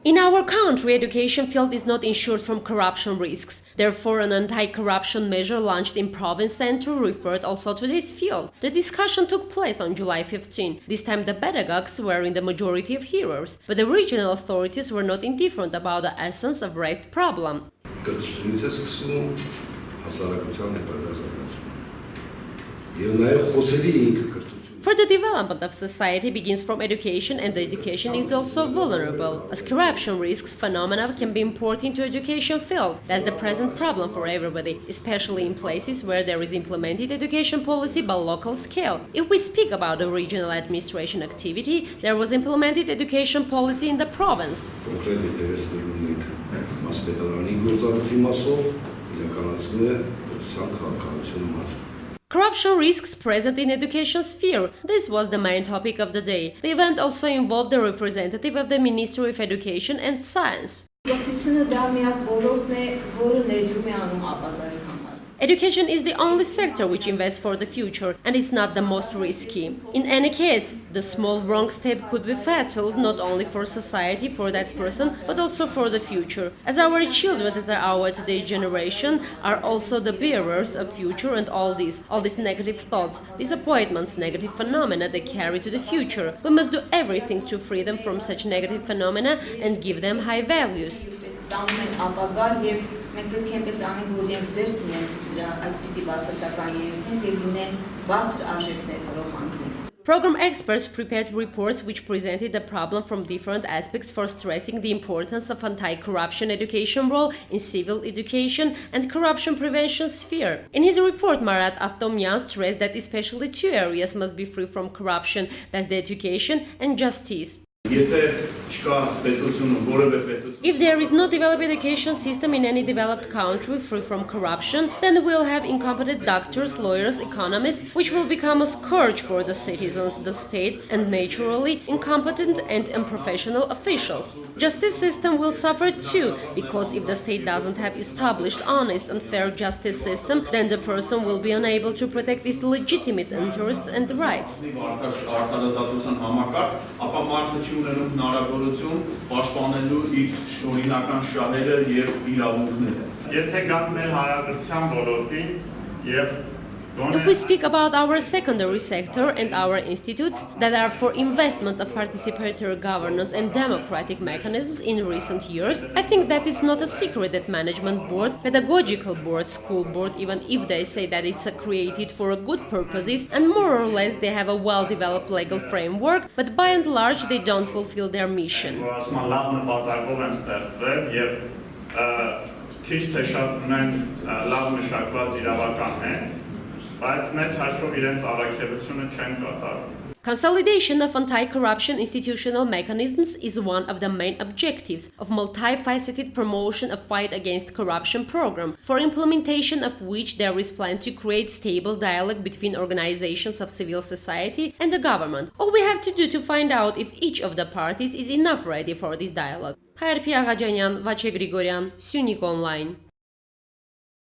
In our country, education field is not insured from corruption risks. Therefore, an anti-corruption measure launched in province center referred also to this field. The discussion took place on July 15. This time the pedagogues were in the majority of hearers, but the regional authorities were not indifferent about the essence of raised problem. For the development of society begins from education, and the education is also vulnerable, as corruption risks phenomena can be imported into education field. That's the present problem for everybody, especially in places where there is implemented education policy by local scale. If we speak about the regional administration activity, there was implemented education policy in the province. Corruption risks present in education sphere. This was the main topic of the day. The event also involved the representative of the Ministry of Education and Science. Education is the only sector which invests for the future, and it's not the most risky. In any case, the small wrong step could be fatal not only for society, for that person, but also for the future, as our children that are our today's generation are also the bearers of future, and all these negative thoughts, disappointments, negative phenomena they carry to the future. We must do everything to free them from such negative phenomena and give them high values. Program experts prepared reports which presented the problem from different aspects for stressing the importance of anti-corruption education role in civil education and corruption prevention sphere. In his report, Marat Avtomyan stressed that especially two areas must be free from corruption, that's the education and justice. If there is no developed education system in any developed country free from corruption, then we'll have incompetent doctors, lawyers, economists, which will become a scourge for the citizens, the state, and naturally incompetent and unprofessional officials. Justice system will suffer too, because if the state doesn't have established honest and fair justice system, then the person will be unable to protect his legitimate interests and rights. If we speak about our secondary sector and our institutes that are for investment of participatory governance and democratic mechanisms in recent years, I think that it's not a secret that management board, pedagogical board, school board, even if they say that it's created for a good purposes and more or less they have a well-developed legal framework, but by and large they don't fulfill their mission. Consolidation of anti-corruption institutional mechanisms is one of the main objectives of multifaceted promotion of fight against corruption program, for implementation of which there is planned to create stable dialogue between organizations of civil society and the government. All we have to do to find out if each of the parties is enough ready for this dialogue. Հայր Փիաղաջանյան, Վաչե Գրիգորյան, Սյունիք Online.